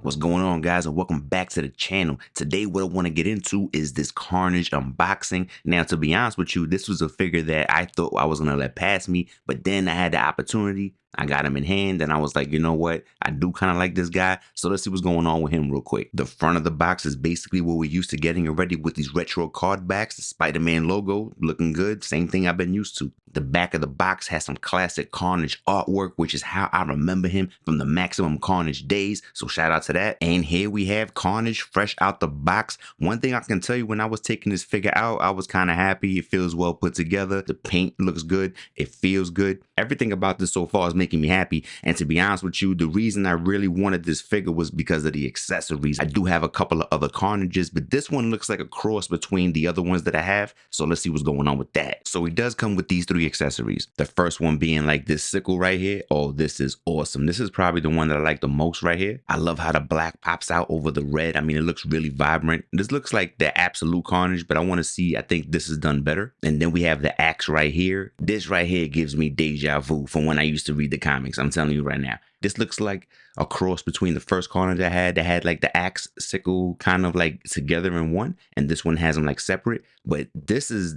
What's going on, guys, and welcome back to the channel. Today what I want to get into is this Carnage unboxing. Now, to be honest with you, this was a figure that I thought I was going to let pass me, but then I had the opportunity. I got him in hand and I was like, you know what? I do kind of like this guy. So let's see what's going on with him real quick. The front of the box is basically what we're used to getting already with these retro card backs. The Spider-Man logo looking good. Same thing I've been used to. The back of the box has some classic Carnage artwork, which is how I remember him from the Maximum Carnage days. So shout out to that. And here we have Carnage fresh out the box. One thing I can tell you, when I was taking this figure out, I was kind of happy. It feels well put together. The paint looks good. It feels good. Everything about this so far is making me happy. And to be honest with you, the reason I really wanted this figure was because of the accessories. I do have a couple of other Carnages, but this one looks like a cross between the other ones that I have. So let's see what's going on with that. So he does come with these three accessories. The first one being like this sickle right here. Oh, this is awesome. This is probably the one that I like the most right here. I love how the black pops out over the red. I mean, it looks really vibrant. This looks like the absolute Carnage, but I want to see, I think this is done better. And then we have the axe right here. This right here gives me deja vu from when I used to read the comics. I'm telling you right now. This looks like a cross between the first Carnage I had that had like the axe sickle kind of like together in one, and this one has them like separate. But this is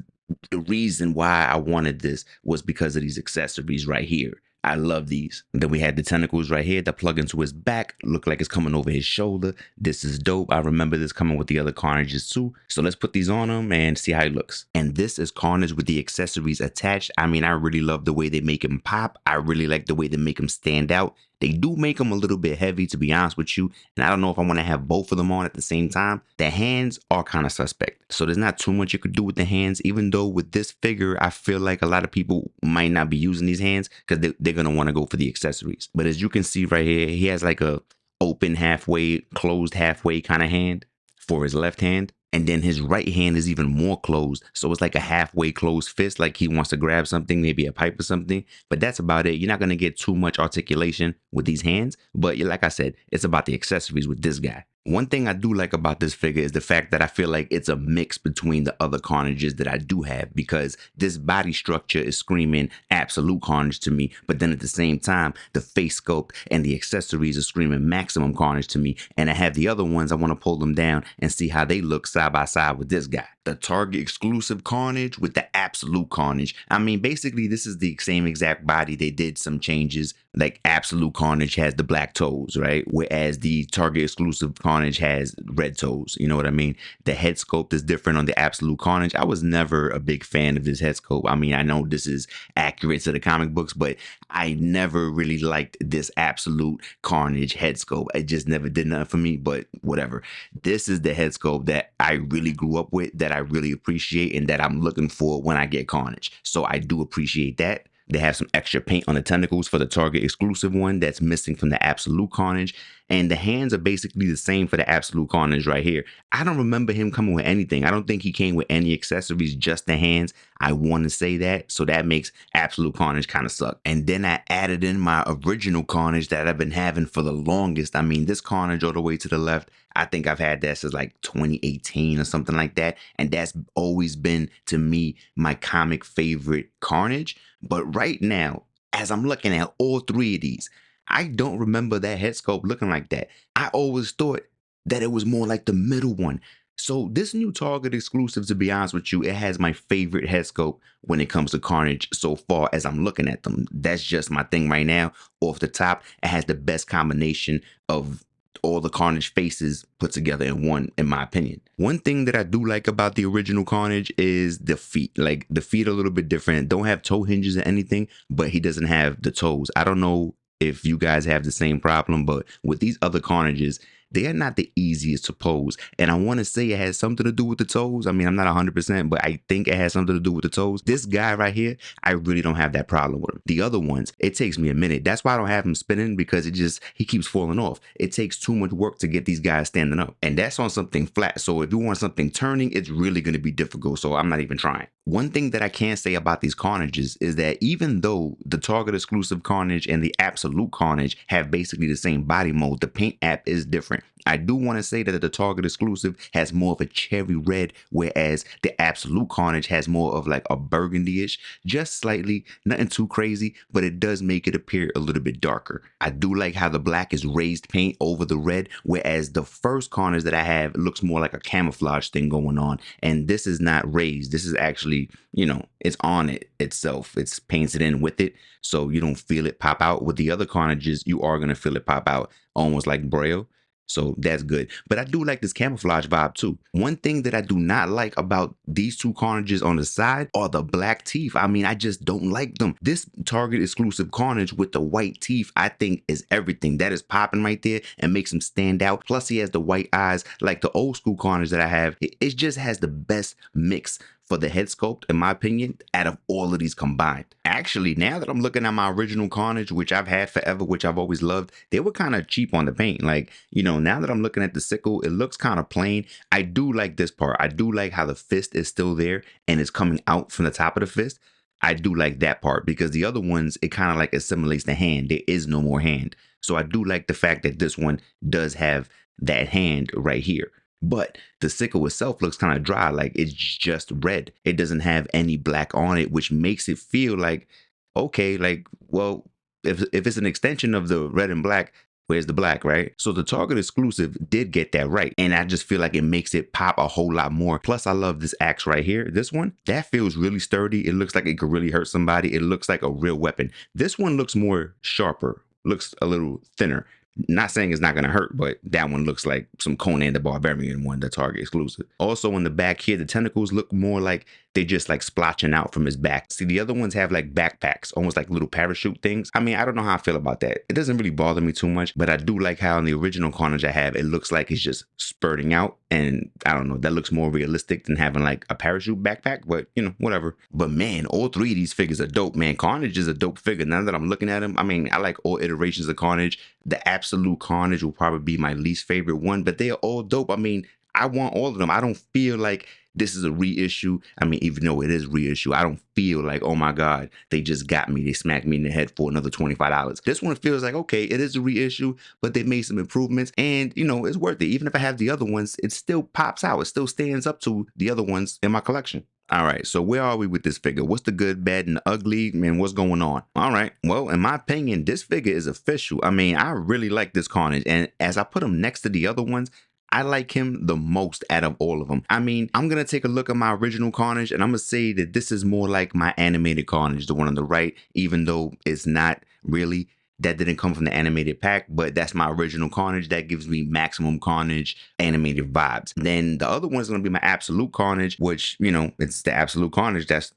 the reason why I wanted this, was because of these accessories right here. I love these. And then we had the tentacles right here that plug into his back. Look like it's coming over his shoulder. This is dope. I remember this coming with the other Carnages too. So let's put these on him and see how he looks. And this is Carnage with the accessories attached. I mean, I really love the way they make him pop. I really like the way they make him stand out. They do make them a little bit heavy, to be honest with you. And I don't know if I want to have both of them on at the same time. The hands are kind of suspect. So there's not too much you could do with the hands, even though with this figure, I feel like a lot of people might not be using these hands because they're going to want to go for the accessories. But as you can see right here, he has like a open halfway, closed halfway kind of hand for his left hand. And then his right hand is even more closed. So it's like a halfway closed fist, like he wants to grab something, maybe a pipe or something. But that's about it. You're not going to get too much articulation with these hands. But like I said, it's about the accessories with this guy. One thing I do like about this figure is the fact that I feel like it's a mix between the other Carnages that I do have, because this body structure is screaming absolute Carnage to me. But then at the same time, the face sculpt and the accessories are screaming Maximum Carnage to me. And I have the other ones. I want to pull them down and see how they look side by side with this guy. The Target exclusive Carnage with the absolute Carnage. I mean, basically, this is the same exact body. They did some changes. Like Absolute Carnage has the black toes, right? Whereas the Target exclusive Carnage has red toes. You know what I mean? The head sculpt is different on the Absolute Carnage. I was never a big fan of this head sculpt. I mean, I know this is accurate to the comic books, but I never really liked this Absolute Carnage head sculpt. It just never did nothing for me, but whatever. This is the head sculpt that I really grew up with, that I really appreciate, and that I'm looking for when I get Carnage. So I do appreciate that. They have some extra paint on the tentacles for the Target exclusive one that's missing from the Absolute Carnage. And the hands are basically the same for the Absolute Carnage right here. I don't remember him coming with anything. I don't think he came with any accessories, just the hands. I want to say that. So that makes Absolute Carnage kind of suck. And then I added in my original Carnage that I've been having for the longest. I mean, this Carnage all the way to the left, I think I've had that since like 2018 or something like that. And that's always been, to me, my comic favorite Carnage. But right now, as I'm looking at all three of these, I don't remember that head sculpt looking like that. I always thought that it was more like the middle one. So this new Target exclusive, to be honest with you, it has my favorite head sculpt when it comes to Carnage so far as I'm looking at them. That's just my thing right now. Off the top, it has the best combination of all the Carnage faces put together in one, in my opinion. One thing that I do like about the original Carnage is the feet. Like, the feet are a little bit different. Don't have toe hinges or anything, but he doesn't have the toes. I don't know if you guys have the same problem, but with these other Carnages, they are not the easiest to pose. And I want to say it has something to do with the toes. I mean, I'm not 100%, but I think it has something to do with the toes. This guy right here, I really don't have that problem with him. The other ones, it takes me a minute. That's why I don't have him spinning, because he keeps falling off. It takes too much work to get these guys standing up. And that's on something flat. So if you want something turning, it's really going to be difficult. So I'm not even trying. One thing that I can say about these Carnages is that even though the Target exclusive Carnage and the Absolute Carnage have basically the same body mode, the paint app is different. different. I do want to say that the Target exclusive has more of a cherry red, whereas the Absolute Carnage has more of like a burgundy-ish, just slightly, nothing too crazy, but it does make it appear a little bit darker. I do like how the black is raised paint over the red, whereas the first Carnage that I have looks more like a camouflage thing going on, and this is not raised. This is actually, you know, it's on it itself. It's painted in with it, so you don't feel it pop out. With the other Carnages, you are going to feel it pop out, almost like Braille. So that's good. But I do like this camouflage vibe too. One thing that I do not like about these two Carnages on the side are the black teeth. I mean, I just don't like them. This Target exclusive Carnage with the white teeth, I think is everything. That is popping right there and makes him stand out. Plus he has the white eyes like the old school Carnage that I have. It just has the best mix for the head sculpt, in my opinion, out of all of these combined. Actually, now that I'm looking at my original Carnage, which I've had forever, which I've always loved, they were kind of cheap on the paint. Like, you know, now that I'm looking at the sickle, it looks kind of plain. I do like this part. I do like how the fist is still there and it's coming out from the top of the fist. I do like that part because the other ones, it kind of like assimilates the hand. There is no more hand. So I do like the fact that this one does have that hand right here. But the sickle itself looks kind of dry, like it's just red. It doesn't have any black on it, which makes it feel like, okay, like, well, if it's an extension of the red and black, where's the black, right? So the Target exclusive did get that right. And I just feel like it makes it pop a whole lot more. Plus, I love this axe right here. This one, that feels really sturdy. It looks like it could really hurt somebody. It looks like a real weapon. This one looks more sharper, looks a little thinner. Not saying it's not going to hurt, but that one looks like some Conan the Barbarian one, the Target exclusive. Also in the back here, the tentacles look more like they just like splotching out from his back. See, the other ones have like backpacks, almost like little parachute things. I mean, I don't know how I feel about that. It doesn't really bother me too much, but I do like how in the original Carnage I have, it looks like it's just spurting out. And I don't know, that looks more realistic than having like a parachute backpack, but you know, whatever. But man, all three of these figures are dope, man. Carnage is a dope figure. Now that I'm looking at him, I mean, I like all iterations of Carnage. The Absolute Carnage will probably be my least favorite one, but they are all dope. I mean, I want all of them. I don't feel like this is a reissue. I mean, even though it is reissue, I don't feel like, oh my God, they just got me. They smacked me in the head for another $25. This one feels like, okay, it is a reissue, but they made some improvements and, you know, it's worth it. Even if I have the other ones, it still pops out. It still stands up to the other ones in my collection. All right, so where are we with this figure? What's the good, bad, and the ugly? Man, what's going on? All right, well, in my opinion, this figure is official. I mean, I really like this Carnage, and as I put him next to the other ones, I like him the most out of all of them. I mean, I'm going to take a look at my original Carnage, and I'm going to say that this is more like my animated Carnage, the one on the right, even though it's not really. That didn't come from the animated pack, but that's my original Carnage. That gives me maximum Carnage animated vibes. Then the other one's going to be my Absolute Carnage, which, you know, it's the Absolute Carnage. That's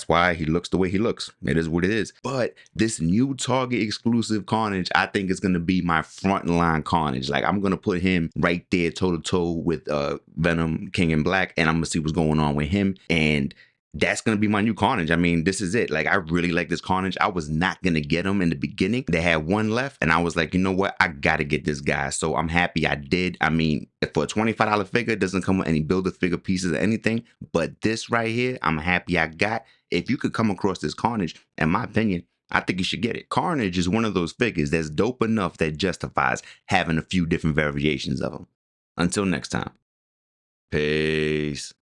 why he looks the way he looks. It is what it is. But this new Target exclusive Carnage, I think is going to be my frontline Carnage. Like, I'm going to put him right there toe to toe with Venom, King in Black, and I'm going to see what's going on with him. And that's going to be my new Carnage. I mean, this is it. Like, I really like this Carnage. I was not going to get him in the beginning. They had one left, and I was like, you know what? I got to get this guy. So I'm happy I did. I mean, for a $25 figure, it doesn't come with any Build-A-Figure pieces or anything. But this right here, I'm happy I got. If you could come across this Carnage, in my opinion, I think you should get it. Carnage is one of those figures that's dope enough that justifies having a few different variations of them. Until next time. Peace.